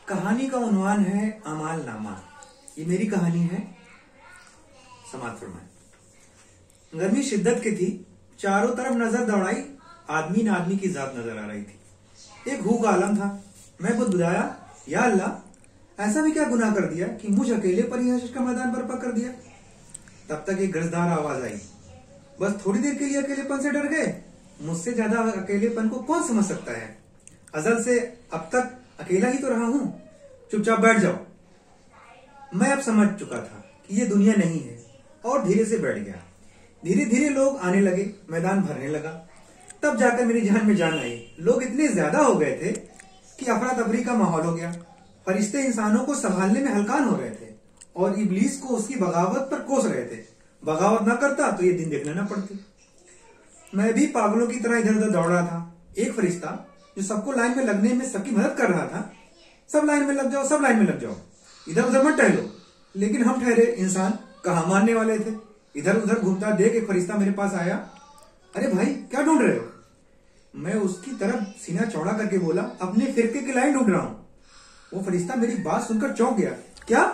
कहानी का उन्वान है अमाल नामा। ये मेरी कहानी है, समाप्त फरमाएं। गर्मी शिद्दत की थी, चारों तरफ नजर दौड़ाई, आदमी न आदमी की जात नजर आ रही थी। एक हू का आलम था। मैं बुदबुदाया, या अल्लाह, ऐसा भी क्या गुनाह कर दिया कि मुझ अकेले पर ही हश्र का मैदान बर्पा कर दिया। तब तक एक गरजदार आवाज आई, बस थोड़ी देर के लिए अकेलेपन से डर गए? मुझसे ज्यादा अकेलेपन को कौन समझ सकता है? अजल से अब तक अकेला ही तो रहा हूं। चुपचाप बैठ जाओ। मैं अब समझ चुका था कि ये दुनिया नहीं है और धीरे से बैठ गया। धीरे धीरे लोग आने लगे, मैदान भरने लगा। तब जाकर मेरी जान में जान आई। लोग इतने ज्यादा हो गए थे कि अफरा तफरी का माहौल हो गया। फरिश्ते इंसानों को संभालने में हलकान हो रहे थे और इब्लीस को उसकी बगावत पर कोस रहे थे। बगावत न करता तो ये दिन देखने न पड़ते। मैं भी पागलों की तरह इधर उधर दौड़ रहा था। एक फरिश्ता जो सबको लाइन में लगने में सबकी मदद कर रहा था, सब लाइन में लग जाओ, सब लाइन में लग जाओ, इधर उधर मत टहलो। लेकिन हम ठहरे इंसान कहाँ मानने वाले थे। इधर उधर घूमता देख एक फरिश्ता मेरे पास आया। अरे भाई, क्या ढूंढ रहे हो? मैं उसकी तरफ सीना चौड़ा करके बोला, अपने फिरके की लाइन ढूंढ रहा हूं। वो फरिश्ता मेरी बात सुनकर चौंक गया। क्या?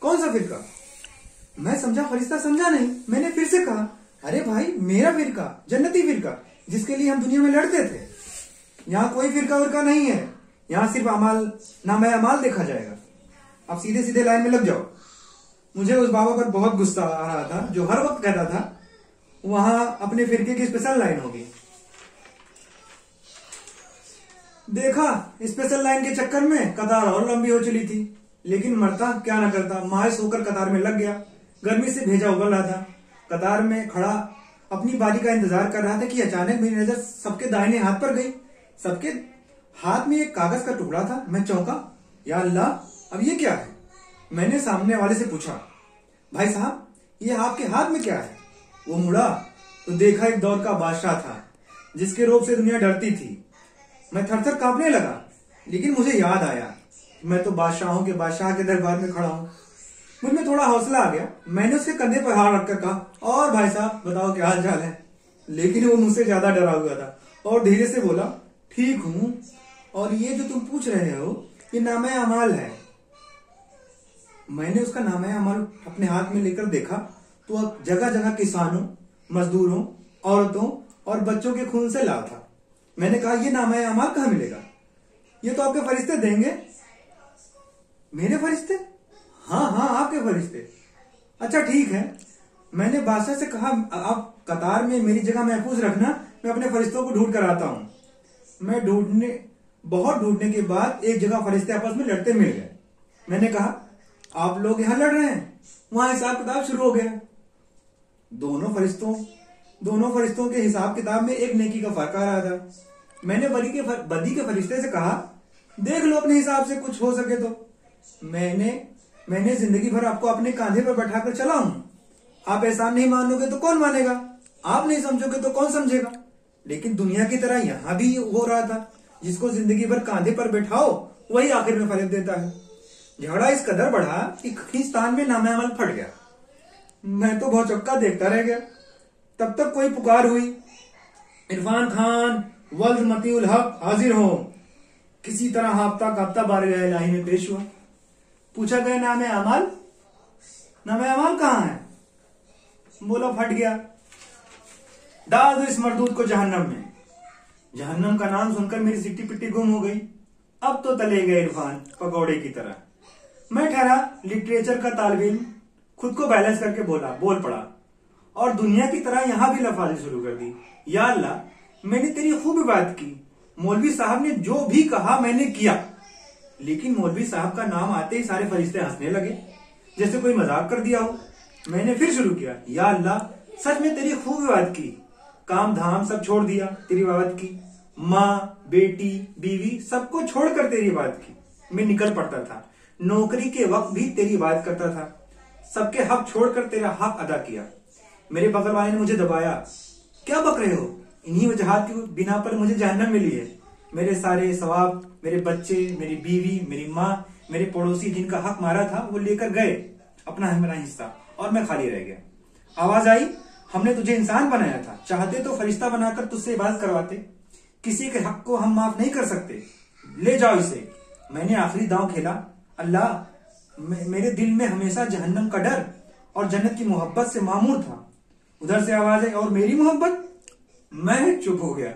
कौन सा फिरका? मैं समझा फरिश्ता समझा नहीं। मैंने फिर से कहा, अरे भाई, मेरा फिरका, जन्नती फिरका, जिसके लिए हम दुनिया में लड़ते थे। यहाँ कोई फिरका उरका नहीं है। यहाँ सिर्फ अमाल नामा अमाल देखा जाएगा। अब सीधे सीधे लाइन में लग जाओ। मुझे उस बाबा पर बहुत गुस्सा आ रहा था जो हर वक्त कहता था वहां अपने फिरके की स्पेशल लाइन होगी। देखा, स्पेशल लाइन के चक्कर में कतार और लंबी हो चली थी। लेकिन मरता क्या ना करता, मायूस होकर कतार में लग गया। गर्मी से भेजा उगल रहा था। कतार में खड़ा अपनी बारी का इंतजार कर रहा था कि अचानक मेरी नजर सबके दाहिने हाथ पर गई। सबके हाथ में एक कागज का टुकड़ा था। मैं चौंका, या अल्लाह, अब ये क्या है? मैंने सामने वाले से पूछा, भाई साहब, ये आपके हाथ में क्या है? वो मुड़ा तो देखा एक दौर का बादशाह था जिसके रोब से दुनिया डरती थी। मैं थर थर कांपने लगा, लेकिन मुझे याद आया मैं तो बादशाहों के बादशाह के दरबार में खड़ा हूं। मुझ में थोड़ा हौसला आ गया। मैंने उसके कंधे पर हाथ रखकर कहा, और भाई साहब बताओ क्या हाल चाल है? लेकिन वो मुझसे ज्यादा डरा हुआ था और धीरे से बोला, ठीक हूं, और ये जो तुम पूछ रहे हो ये नामा अमाल है। मैंने उसका नामा अमाल अपने हाथ में लेकर देखा तो जगह जगह किसानों, मजदूरों, औरतों और बच्चों के खून से लाल था। मैंने कहा, ये नामा अमाल कहाँ मिलेगा? ये तो आपके फरिश्ते देंगे। मेरे फरिश्ते? हाँ हाँ, आपके फरिश्ते। अच्छा ठीक है। मैंने बादशाह से कहा, आप कतार में मेरी जगह महफूज रखना, मैं अपने फरिश्तों को ढूंढ कर आता हूं। मैं बहुत ढूंढने के बाद एक जगह फरिश्ते आपस में लड़ते मिल गए। मैंने कहा, आप लोग यहां लड़ रहे हैं? वहां हिसाब किताब शुरू हो गया। दोनों फरिश्तों के हिसाब किताब में एक नेकी का फर्क आ रहा था। मैंने बदी के फरिश्ते से कहा, देख लो अपने हिसाब से कुछ हो सके तो। मैंने जिंदगी भर आपको अपने कांधे पर बैठाकर चला हूं। आप एहसान नहीं मानोगे तो कौन मानेगा? आप नहीं समझोगे तो कौन समझेगा? लेकिन दुनिया की तरह यहां भी हो रहा था। जिसको जिंदगी भर कांधे पर बैठाओ वही आखिर में फरेब देता है। झगड़ा इस कदर बढ़ा कि खींचतान में नामा अमल फट गया। मैं तो भौचक्का देखता रह गया। तब तक कोई पुकार हुई, इरफान खान वल्द मतीउल हक हाजिर हो। किसी तरह हाफ्ता काफ्ता बारगाह इलाही में पेश हुआ। पूछा गया, नामा अमाल कहाँ है? बोला, फट गया। डाल दो इस मरदूद को जहन्नम में। जहन्नम का नाम सुनकर मेरी सिट्टी पिट्टी गुम हो गई। अब तो तले गए इरफान पकौड़े की तरह। मैं ठहरा लिटरेचर का तालिब इल्म, खुद को बैलेंस करके बोल पड़ा और दुनिया की तरह यहां भी लफाजी शुरू कर दी। या अल्लाह, मैंने तेरी खूब इबादत की। मौलवी साहब ने जो भी कहा मैंने किया। लेकिन मौलवी साहब का नाम आते ही सारे फरिश्ते हंसने लगे, जैसे कोई मजाक कर दिया हो। मैंने फिर शुरू किया, या अल्लाह, सच में तेरी खूब इबादत की। काम धाम सब छोड़ दिया, तेरी इबादत की। माँ, बेटी, बीवी सबको छोड़कर तेरी इबादत की। मैं निकल पड़ता था। नौकरी के वक्त भी तेरी इबादत करता था। सबके हक छोड़कर तेरा हक अदा किया। मेरे बगल वाले ने मुझे दबाया, क्या बक रहे हो? इन्हीं वजहात की बिना पर मुझे जहन्नम मिली है। मेरे सारे सवाब, मेरे बच्चे, मेरी बीवी, मेरी माँ, मेरे पड़ोसी जिनका हक मारा था वो लेकर गए अपना मेरा हिस्सा, और मैं खाली रह गया। आवाज आई, हमने तुझे इंसान बनाया था, चाहते तो फरिश्ता बनाकर तुझसे इबादत करवाते। किसी के हक को हम माफ नहीं कर सकते। ले जाओ इसे। मैंने आखिरी दांव खेला। अल्लाह, मेरे दिल में हमेशा जहन्नम का डर और जन्नत की मोहब्बत से मामूर था। उधर से आवाज आई, और मेरी मोहब्बत? मैं चुप हो गया।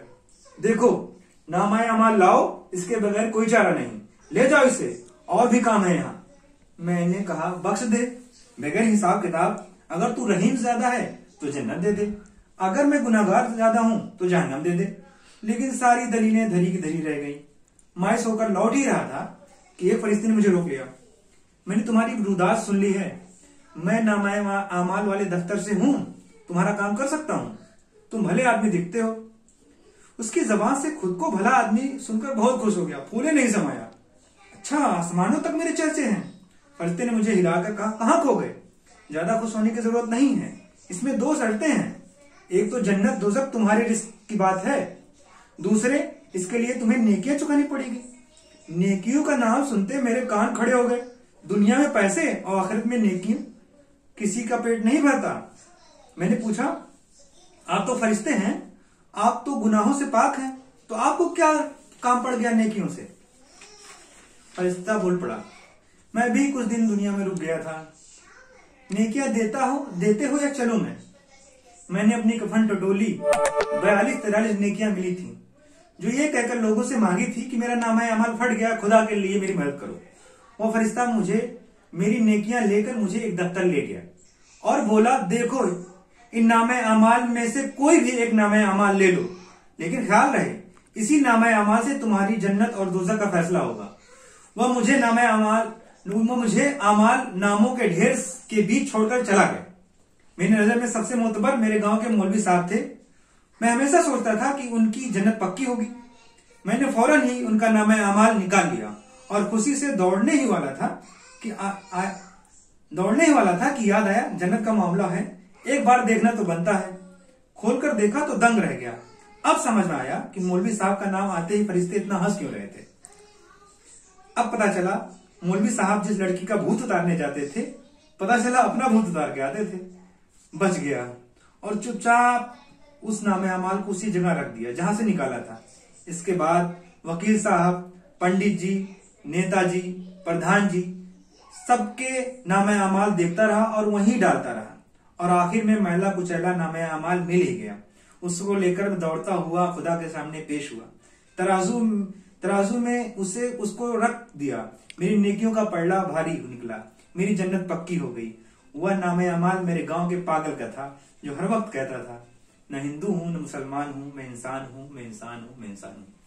देखो, नामाए अमाल लाओ, इसके बगैर कोई चारा नहीं, ले जाओ इसे, और भी काम है यहाँ। मैंने कहा, बख्श दे, बगैर हिसाब किताब। अगर तू रहीम ज्यादा है तो जन्नत दे दे, अगर मैं गुनाहगार ज्यादा हूं तो जहन्नम दे दे। लेकिन सारी दलीलें धरी की धरी रह गई। मायूस होकर लौट ही रहा था कि एक फरिश्ते ने मुझे रोक लिया। मैंने तुम्हारी रुदात सुन ली है, मैं नामाए आमाल वाले दफ्तर से हूं, तुम्हारा काम कर सकता हूं, तुम भले आदमी दिखते हो। उसकी जबान से खुद को भला आदमी सुनकर बहुत खुश हो गया, फूले नहीं समाया। अच्छा, आसमानों तक मेरे चर्चे हैं। फरिश्ते ने मुझे हिलाकर कहा, कहां खो गए? ज्यादा खुश होने की जरूरत नहीं है, इसमें 2 शर्तें हैं। एक तो जन्नत दोज़ख तुम्हारे रिस्क की बात है, दूसरे इसके लिए तुम्हें नेकियां चुकानी पड़ेगी। नेकियों का नाम सुनते मेरे कान खड़े हो गए। दुनिया में पैसे और आखिरत में नेकियां, किसी का पेट नहीं भरता। मैंने पूछा, आप तो फरिश्ते हैं, आप तो गुनाहों से पाक हैं, तो आपको क्या काम पड़ गया नेकियों से? फरिश्ता बोल पड़ा, मैं भी कुछ दिन दुनिया में रुक गया था, नेकियां देते हो या चलो मैं। मैंने अपनी कफन टटोली, 42-43 नेकियां मिली थी, जो ये कहकर लोगों से मांगी थी कि मेरा नामाए अमाल फट गया, खुदा के लिए मेरी मदद करो। वो फरिश्ता मुझे मेरी नेकियां लेकर मुझे एक दफ्तर ले गया और बोला, देखो, इन नामे अमाल में से कोई भी एक नामे अमाल ले लो, लेकिन ख्याल रहे इसी नामे अमाल से तुम्हारी जन्नत और दोज़ख का फैसला होगा। वह मुझे अमाल नामों के ढेर के बीच छोड़कर चला गया। मेरी नजर में सबसे मोतबर मेरे गांव के मौलवी साहब थे। मैं हमेशा सोचता था कि उनकी जन्नत पक्की होगी। मैंने फौरन ही उनका नामे अमाल निकाल लिया और खुशी से दौड़ने ही वाला था कि याद आया, जन्नत का मामला है, एक बार देखना तो बनता है। खोलकर देखा तो दंग रह गया। अब समझ में आया कि मौलवी साहब का नाम आते ही फरिश्ते इतना हंस क्यों रहे थे। अब पता चला मौलवी साहब जिस लड़की का भूत उतारने जाते थे, पता चला अपना भूत उतार के आते थे। बच गया और चुपचाप उस नामे अमाल को उसी जगह रख दिया जहां से निकाला था। इसके बाद वकील साहब, पंडित जी, नेताजी, प्रधान जी, सबके नामे अमाल देखता रहा और वहीं डालता रहा, और आखिर में मैला कुचैला नामे अमाल मिल ही गया। उसको लेकर दौड़ता हुआ खुदा के सामने पेश हुआ। तराजू में उसको रख दिया। मेरी नेकियों का पलड़ा भारी निकला, मेरी जन्नत पक्की हो गई। वह नामे अमाल मेरे गांव के पागल का था, जो हर वक्त कहता था, न हिंदू हूं न मुसलमान हूं, मैं इंसान हूं, मैं इंसान हूं, मैं इंसान हूं।